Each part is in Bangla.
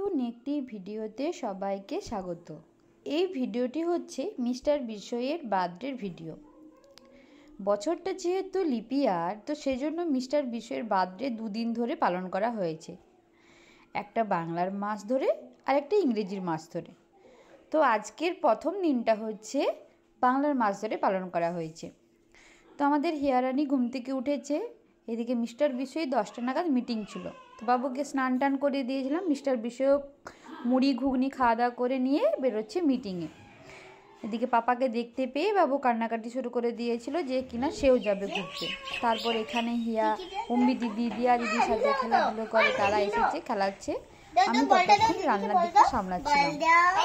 নতুন একটি ভিডিওতে সবাইকে স্বাগত। এই ভিডিওটি হচ্ছে মিস্টার বিশইয়ের বার্থডের ভিডিও। বছরটা যেহেতু লিপ ইয়ার, তো সেজন্য মিস্টার বিশইয়ের বার্থডে দুদিন ধরে পালন করা হয়েছে, একটা বাংলার মাস ধরে আর একটা ইংরেজির মাস ধরে। তো আজকের প্রথম দিনটা হচ্ছে বাংলার মাস ধরে পালন করা হয়েছে। তো আমাদের হিয়ারানি ঘুম থেকে উঠেছে, এদিকে মিস্টার বিশই 10টা নাগাদ মিটিং ছিল। তো বাবুকে স্নান টান করে দিয়েছিলাম। মিস্টার বিশইও মুড়ি ঘুগনি খাওয়া দাওয়া করে নিয়ে বেরোচ্ছে মিটিংয়ে। এদিকে পাপাকে দেখতে পেয়ে বাবু কান্নাকাটি শুরু করে দিয়েছিল যে কিনা সেও যাবে ঘুরতে। তারপর এখানে হিয়া অম্বি দিদির সাথে খেলাধুলো করে, তারা এসেছে খেলাচ্ছে। আমি ততক্ষণ রান্নার দিকটা সামলাচ্ছিলাম,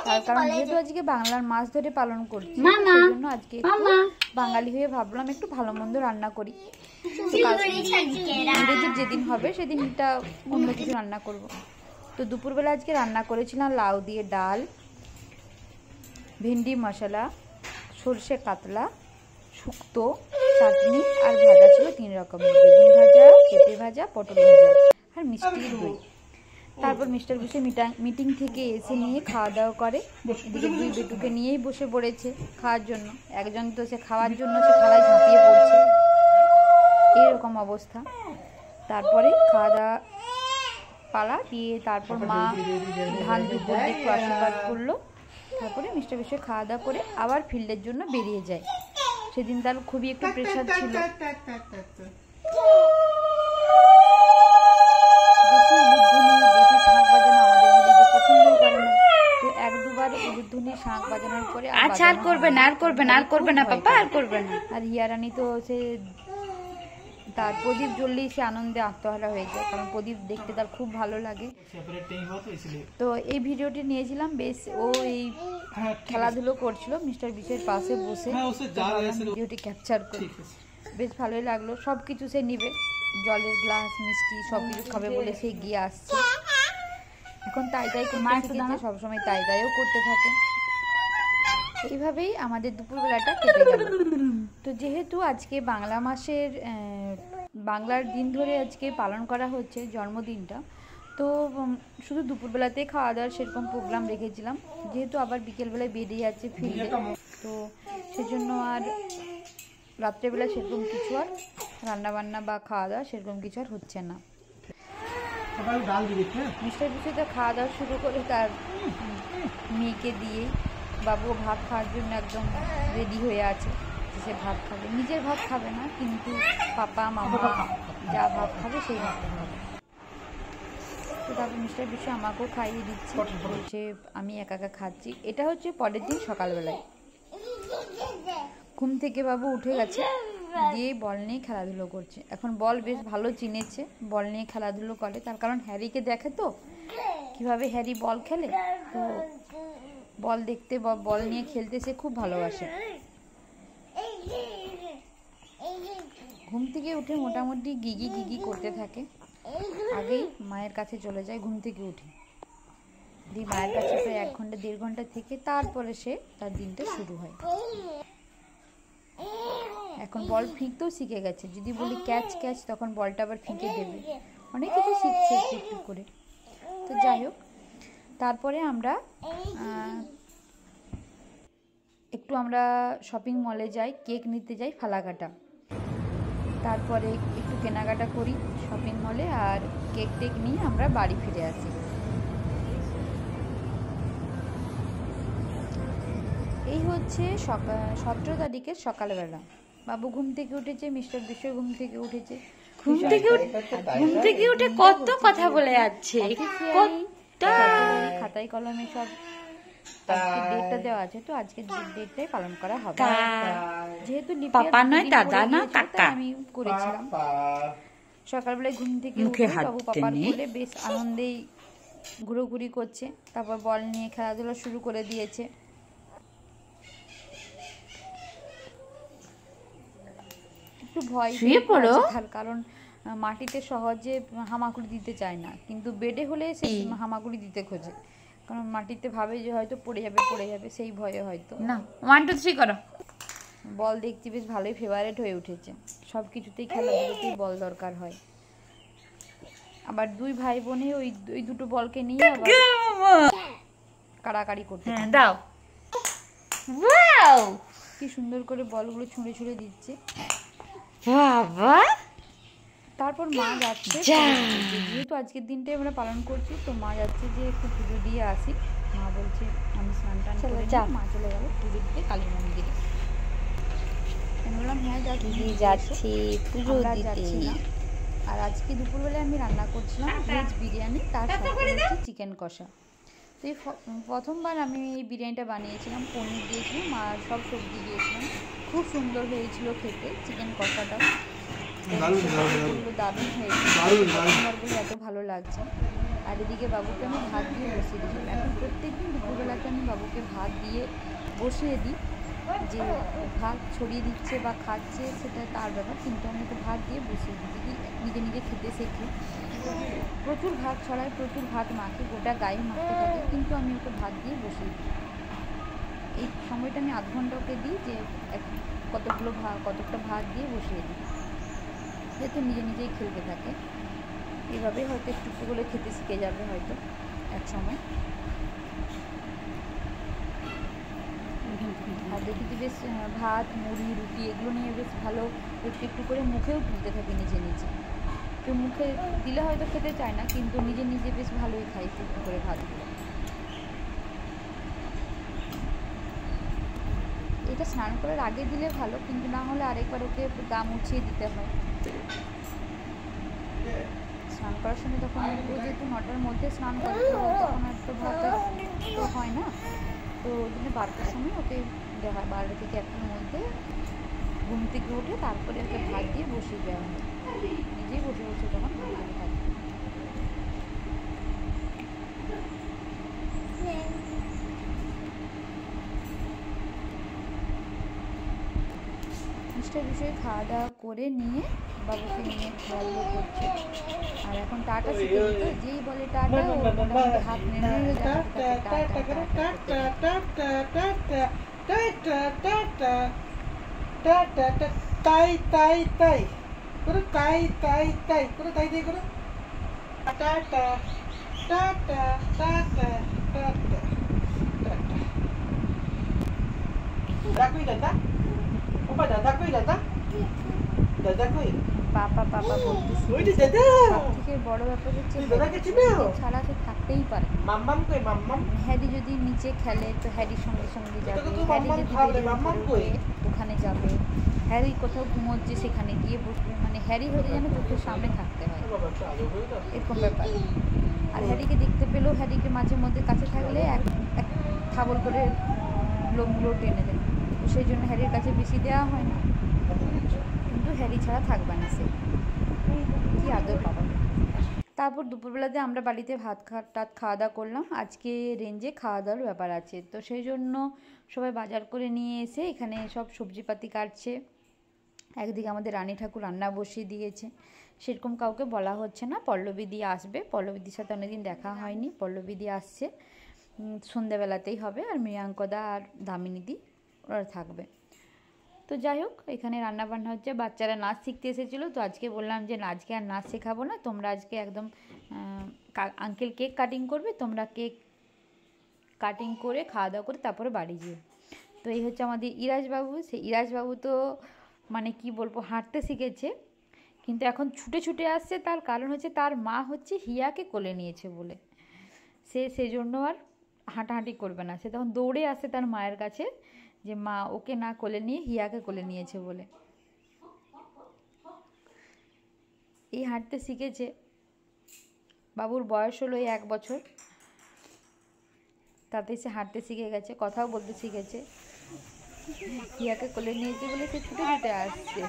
তার কারণ যেহেতু আজকে বাংলার মাস ধরে পালন করছি, সেই জন্য আজকে একটু বাঙালি হয়ে ভাবলাম একটু ভালো মন্দ রান্না করি। ইংরেজির যেদিন হবে সেদিনটা অন্য কিছু রান্না করব। তো দুপুরবেলা আজকে রান্না করেছিলাম লাউ দিয়ে ডাল, ভেন্ডি মশলা, সর্ষে কাতলা, শুক্তো, চাটনি আর ভাজা ছিল 3 রকমের, বেগুন ভাজা, পেঁপে ভাজা, পটল ভাজা আর মিষ্টি দই। তারপর মিস্টার বিশই মিটিং থেকে এসে নিয়ে খাওয়া দাওয়া করে। এদিকে দুই বেটুকে নিয়েই বসে পড়েছে খাওয়ার জন্য। একজন তো সে খাওয়ার জন্য সে থালায় ঝাঁপিয়ে পড়ছে, এরকম অবস্থা। তারপরে খাওয়া দাওয়া পালা দিয়ে তারপর মা ধান দুপুর একটু আশীর্বাদ করলো। তারপরে মিস্টার বিশই খাওয়া দাওয়া করে আবার ফিল্ডের জন্য বেরিয়ে যায়। সেদিন তার খুবই একটু প্রেশার ছিল, বেশি উলুধ্বনি বেশি শাঁখ বাজানো আমাদের বাড়িতে পছন্দই করে না। তো 1-2 বার উলুধ্বনি শাঁখ বাজানোর পরে আর করবে না পাপা, আর করবে না। আর হিয়ারানি তো সে তার প্রদীপ জ্বললেই সে আনন্দে আত্মহারা হয়ে যায়, কারণ প্রদীপ দেখতে তার খুব ভালো লাগে। তো এই ভিডিওটি নিয়েছিলাম, বেশ ও এই খেলাধুলো করছিল মিস্টার বিশইয়ের পাশে বসে, ভিডিওটি ক্যাপচার করে বেশ ভালোই লাগলো। সব কিছু সে নিবে, জলের গ্লাস, মিষ্টি সব কিছু খাবে বলে সে গিয়ে আসছে। এখন তাই করতে শিখেছে, সবসময় তাইও করতে থাকে। এইভাবেই আমাদের দুপুরবেলাটা কেটে গেল। তো যেহেতু আজকে বাংলা মাসের বাংলার দিন ধরে আজকে পালন করা হচ্ছে জন্মদিনটা, তো শুধু দুপুরবেলাতেই খাওয়া দাওয়ার সেরকম প্রোগ্রাম রেখেছিলাম। যেহেতু আবার বিকেলবেলায় বেরিয়ে যাচ্ছে ফিল্ডে, তো সেজন্য আর রাত্রেবেলা সেরকম কিছু আর রান্নাবান্না বা খাওয়া দাওয়া সেরকম কিছু আর হচ্ছে না। মিস্টার বিশই তো খাওয়া দাওয়া শুরু করে তার মেয়েকে দিয়ে, বাবু ভাত খাওয়ার জন্য একদম রেডি হয়ে আছে, সে ভাত খাবে। নিজের ভাত খাবে না, কিন্তু পাপা মামা যা ভাত খাবে সেই ভাত খাবে। তো তারপর মিস্টার বিশই আমাকেও খাইয়ে দিচ্ছে, বলছে আমি একা একা খাচ্ছি। এটা হচ্ছে পরের দিন সকালবেলায় ঘুম থেকে বাবু উঠে গেছে, দিয়ে বল নিয়ে খেলাধুলো করছে। এখন বল বেশ ভালো চিনেছে, বল নিয়ে খেলাধুলো করে, তার কারণ হ্যারিকে দেখে তো কিভাবে হ্যারি বল খেলে, তো বল দেখতে বা বল নিয়ে খেলতে সে খুব ভালোবাসে। ঘুম থেকে উঠে মোটামুটি গিগি করতে থাকে। আগেই মায়ের কাছে চলে যায় ঘুম থেকে উঠে, দিয়ে মায়ের কাছে প্রায় 1 ঘন্টা 1.5 ঘন্টা থেকে তারপরে সে তার দিনটা শুরু হয়। এখন বল ফিঁকতেও শিখে গেছে, যদি বলি ক্যাচ তখন বলটা আবার ফিঁকে দেবে, অনেক কিছু শিখছে একটু করে। তো যাই হোক, তারপরে আমরা আমরা শপিং মলে যাই, কেক নিতে যাই ফালাকাটা। তারপরে একটু কেনাকাটা করি শপিং মলে, আর কেক টেক নিয়ে আমরা বাড়ি ফিরে আসি। এই হচ্ছে 17 তারিখের সকালবেলা। বাবু ঘুম থেকে উঠেছে, মিস্টার বিশই ঘুম থেকে উঠেছে। ঘুম থেকে উঠে কত কথা বলে যাচ্ছে, খাতায় কলমে সব আজকে ডেটটা দেওয়া আছে, তো আজকে ডেটটাই পালন করা হবে। যেহেতু পাপা নয় দাদা না কাকা, আমি করেছিলাম। সকালবেলায় ঘুম থেকে উঠে বাবু পাপার কোলে বেশ আনন্দেই ঘুরোঘুরি করছে। তারপর বল নিয়ে খেলাধুলা শুরু করে দিয়েছে। একটু ভয় তার কারণ মাটিতে সহজে হামাগুড়ি দিতে চায় না, কিন্তু বেডে হলে সে হামাগুড়ি দিতে খোঁজে, কারণ মাটিতে ভাবে যে হয়তো পড়ে যাবে সেই ভয়ে হয়তো না। 1 2 3 করো। বল দেখছি বেশ ভালোই ফেভারিট হয়ে উঠেছে, সব কিছুতেই খেলাধুলোতেই বল দরকার হয়। আবার দুই ভাই বোনে ওই দুটো বলকে নিয়ে আবার কাড়াকাড়ি করতে। দাও, ওয়াও কি সুন্দর করে বলগুলো ছুঁড়ে ছুঁড়ে দিচ্ছে। বাবা, তারপর মা যাচ্ছে, যেহেতু আজকের দিনটাই আমরা পালন করছি, তো মা যাচ্ছে যে একটু পুজো দিয়ে আসি। মা বলছে আমি স্নান টান করে মা চলে গেল পুজো দিতে কালী মন্দিরে। আমি বললাম হ্যাঁ যাচ্ছি পুজো দিতে। আর আজকে দুপুরবেলায় আমি রান্না করছিলাম ভেজ বিরিয়ানি, তার সাথে হচ্ছে চিকেন কষা। তো এই প্রথমবার আমি এই বিরিয়ানিটা বানিয়েছিলাম, পনির দিয়েছিলাম আর সব সবজি দিয়েছিলাম। খুব সুন্দর হয়েছিল খেতে, চিকেন কষাটাও দারুণ হয়েছিল, প্রথমবার বলে এত ভালো লাগছে। আর এদিকে বাবুকে আমি ভাত দিয়ে বসিয়ে দিয়েছিলাম। এখন প্রত্যেকদিন দুপুরবেলাতে আমি বাবুকে ভাত দিয়ে বসিয়ে দিই, যে ভাত ছড়িয়ে দিচ্ছে বা খাচ্ছে সেটা তার ব্যাপার, কিন্তু আমি ওকে ভাত দিয়ে বসিয়ে দিই, যদি নিজে নিজে খেতে শেখে। প্রচুর ভাত ছড়ায়, প্রচুর ভাত মাখে, গোটা গায়ে মাখতে থাকে, কিন্তু আমি ওকে ভাত দিয়ে বসিয়ে দিই। এই সময়টা আমি আধ ঘন্টা ওকে দিই, যে কতটা ভাত দিয়ে বসিয়ে দিই, যাতে নিজে নিজেই খেলতে থাকে। এইভাবেই হয়তো একটু একটু করে খেতে শিখে যাবে হয়তো এক সময়। আর দেখি বেশ ভাত মুড়ি রুটি এগুলো নিয়ে বেশ ভালো একটু একটু করে মুখেও তুলতে থাকে নিজে নিজে। তো মুখে দিলে হয়তো খেতে চায় না, কিন্তু নিজে নিজে বেশ ভালোই খাই একটু একটু করে ভাতগুলো। এটা স্নান করার আগে দিলে ভালো, কিন্তু না হলে আরেকবার ওকে গা মুছিয়ে দিতে হয়। স্নান করার সময় তখন ও যেহেতু 9টার মধ্যে স্নান করে, তখন আর তো ভাত তো হয় না, তো ওই জন্য 12টার সময় ওকে দেওয়া হয়। 12টা থেকে 1টার মধ্যে ঘুম থেকে উঠে তারপরে ওকে ভাত দিয়ে বসিয়ে দেওয়া হয়, নিজেই বসে বসে তখন ভাত খায়। মিষ্টার বিষয়ে খাওয়া দাওয়া করে নিয়ে বাবুকে নিয়ে খেলাধুলো করছে। আর এখন টাটা শিখে দিত, যেই বলে টাটা ও মোটামুটি হাত নেড়ে তাই তাই তাই করে তাই তাই তাই করে তাই তাই করে টাটা টাটা টাটা টাটা দাদা কই দাদা, ওপা দাদা কই দাদা, দাদা কই পাপা পাপা বলতে ওইটি দাদা। সবথেকে বড় ব্যাপার হচ্ছে দাদাকে চিনো ছাড়া সে থাকতেই পারে। মাম্মাম কই মাম্মাম, হ্যারি যদি নিচে খেলে তো হ্যারির সঙ্গে সঙ্গে যাবে, হ্যারি যদি ওখানে যাবে, হ্যারি কোথাও ঘুমোচ্ছে সেখানে গিয়ে বসবে, মানে হ্যারি হতে যেন চোখের সামনে থাকতে হয়, এরকম ব্যাপার। আর হ্যারিকে দেখতে পেলেও হ্যারিকে মাঝে মধ্যে কাছে থাকলে এক থাবল করে লোমগুলো টেনে দেয়, তো সেই জন্য হ্যারির কাছে বেশি দেওয়া হয় না, কিন্তু হ্যারি ছাড়া থাকবে না সে, কি আদর পাবা। তারপর দুপুরবেলাতে আমরা বাড়িতে টাত খাওয়া দাওয়া করলাম। আজকে রেঞ্জে খাওয়া দাওয়ার ব্যাপার আছে, তো সেই জন্য সবাই বাজার করে নিয়ে এসে এখানে সব সবজিপাতি কাটছে। একদিকে আমাদের রানী ঠাকুর রান্না বসিয়ে দিয়েছে, সেরকম কাউকে বলা হচ্ছে না। পল্লবীদি আসবে, পল্লবীদির সাথে অনেকদিন দেখা হয়নি, পল্লবীদি আসছে সন্ধ্যেবেলাতেই হবে, আর মৃয়াঙ্কদা আর দামিনীদি ওরা থাকবে। তো যাই হোক, এখানে রান্নাবান্না হচ্ছে, বাচ্চারা নাচ শিখতে এসেছিলো, তো আজকে বললাম যে আজকে আর নাচ শেখাবো না, তোমরা আজকে একদম আঙ্কেল কেক কাটিং করবে, তোমরা কেক কাটিং করে খাওয়া দাওয়া করে তারপরে বাড়ি যেও। তো এই হচ্ছে আমাদের ইরাজবাবু। সেই ইরাজবাবু তো মানে কি বলবো, হাঁটতে শিখেছে, কিন্তু এখন ছুটে ছুটে আসছে, তার কারণ হচ্ছে তার মা হচ্ছে হিয়াকে কোলে নিয়েছে বলে, সেই জন্য আর হাঁটাহাঁটি করবে না, সে তখন দৌড়ে আসে তার মায়ের কাছে, যে মা ওকে না কোলে নিয়ে হিয়াকে কোলে নিয়েছে বলে। এই হাঁটতে শিখেছে, বাবুর বয়স হলো 1 বছর, তাতে সে হাঁটতে শিখে গেছে, কথাও বলতে শিখেছে। হিয়াকে কোলে নিয়েছে বলে সে ছুটে ছুটে আসছে।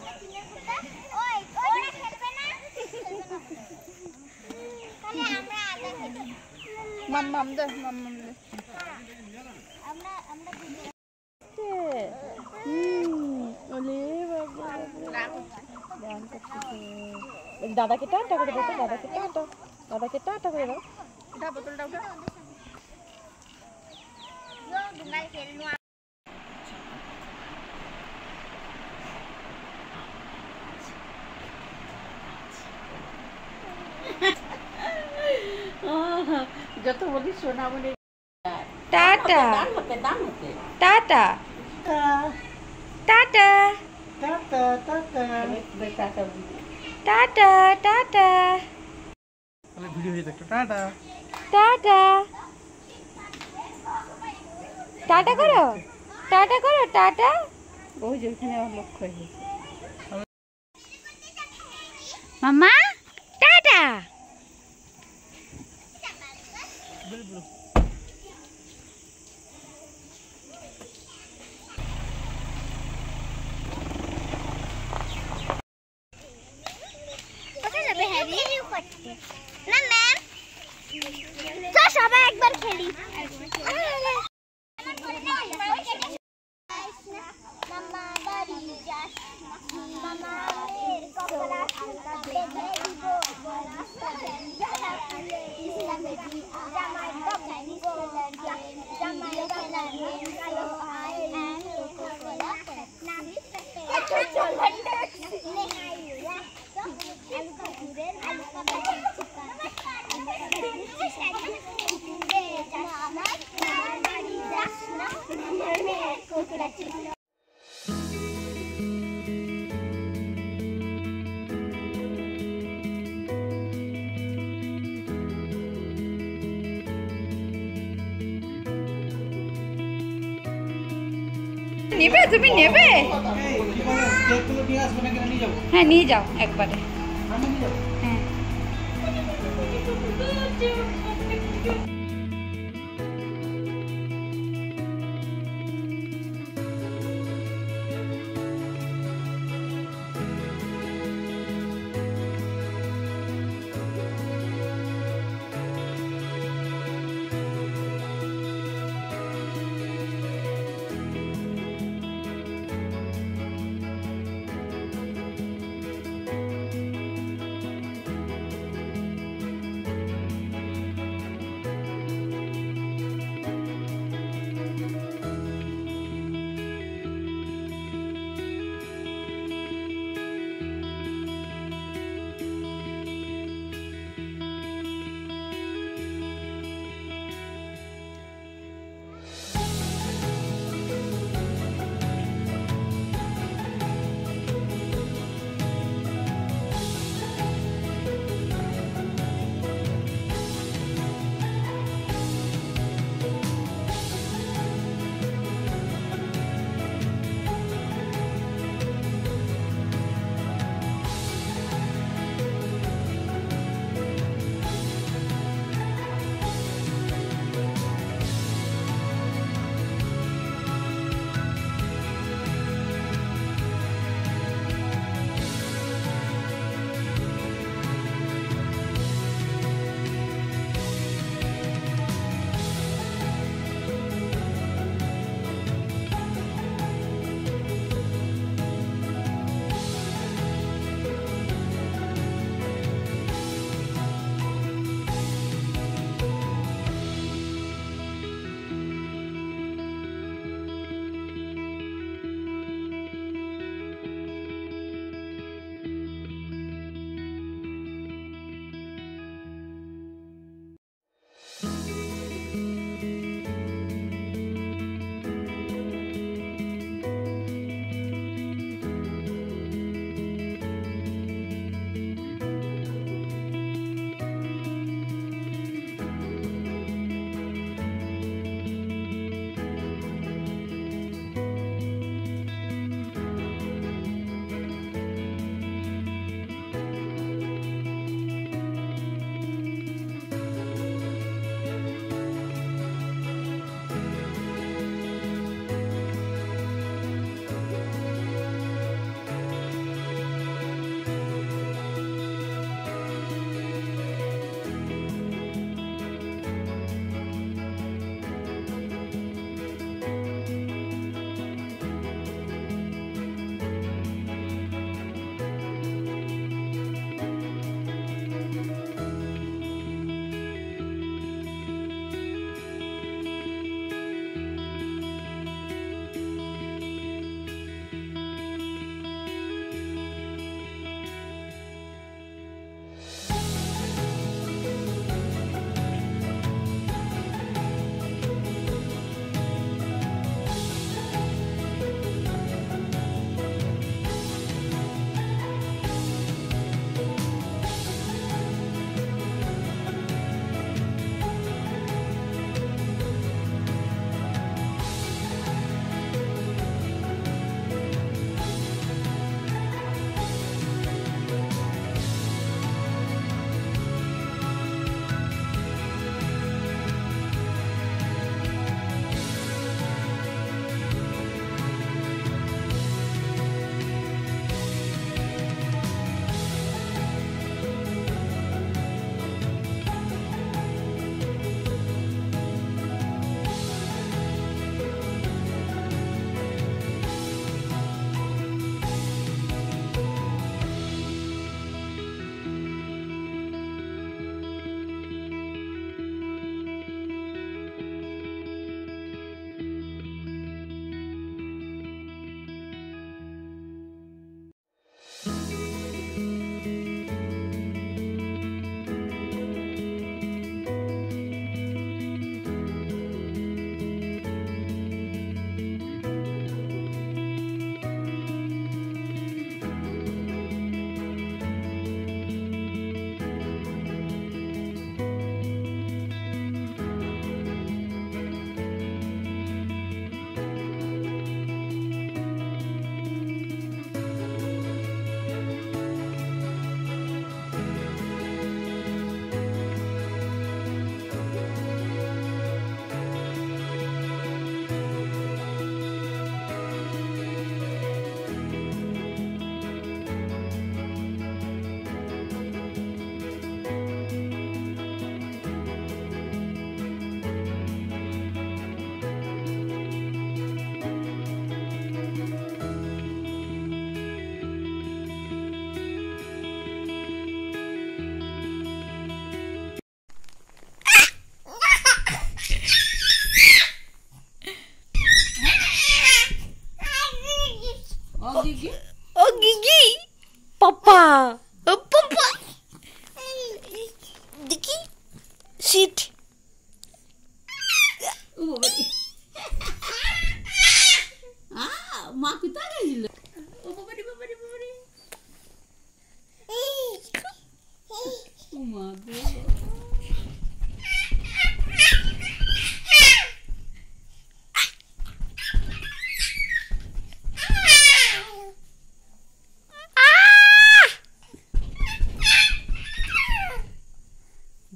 মাম্মাম দে, মাম্মাম দে। দাদাকে টাটা করে দাও, দাদাকে টাটা, দাদাকে টাটা করে দাও। বোতলটা উঠা। তো বলি সোনামণি টাটা দাম হতে tata tata tata tata tata tata তাহলে ভিডিও হয়ে থাকতো টাটা টাটা টাটা করো টাটা করো টাটা। ওই যে ওখানে আমার লক্ষ্য হয়ে গেছে। মাম্মা টাটা। না ম্যাম তো সবাই একবার খেলি। মামা বাড়ি যাস মামা এর কপড়া দেখে দিব ইসলামে দি জামাই দোকানি কোলার জামাই খেলার কালো আই এন্ড কোকোলা না একটু চলেন নেহাই আলু কাকুরের আলু কাকুরের চিকেন নেবে তুমি নেবে? কেকগুলো নিয়ে আসবে না কেন নিয়ে যাবো? হ্যাঁ নিয়ে যাও একবারে। আমি নিয়ে যাবো। হ্যাঁ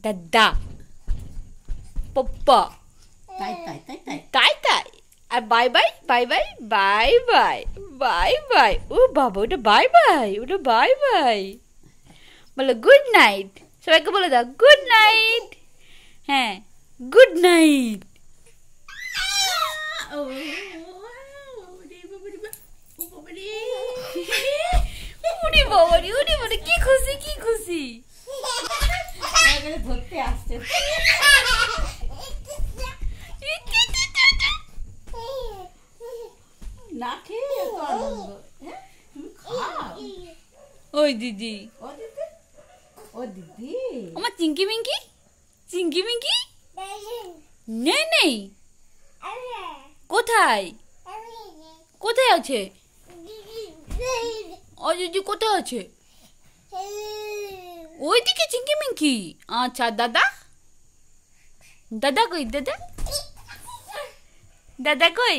দাদা, পাপা, তাই তাই তাই তাই তাই তাই। আর bye bye, bye bye, bye bye, bye bye. ও বাবা, ওটা বাই বাই, ওটা বাই বাই। বলো গুড নাইট, সবাইকে বলে দাও গুড নাইট। হ্যাঁ, গুড নাইট। উড়ি বাবারি, উড়ি বাবারি, কি খুশি, কি খুশি। ধরতে আসছে না খেয়ে এত আনন্দ। হ্যাঁ, তুমি খাও। ওই দিদি, ও দিদি, ও দিদি, আমার চিঙ্কি মিঙ্কি, চিঙ্কি মিঙ্কি নেই, নেই। কোথায়, কোথায় আছে? ও দিদি কোথায় আছে? ওইদিকে চিঙ্কি মিঙ্কি। আচ্ছা, দাদা, দাদা কই, দাদা, দাদা কই?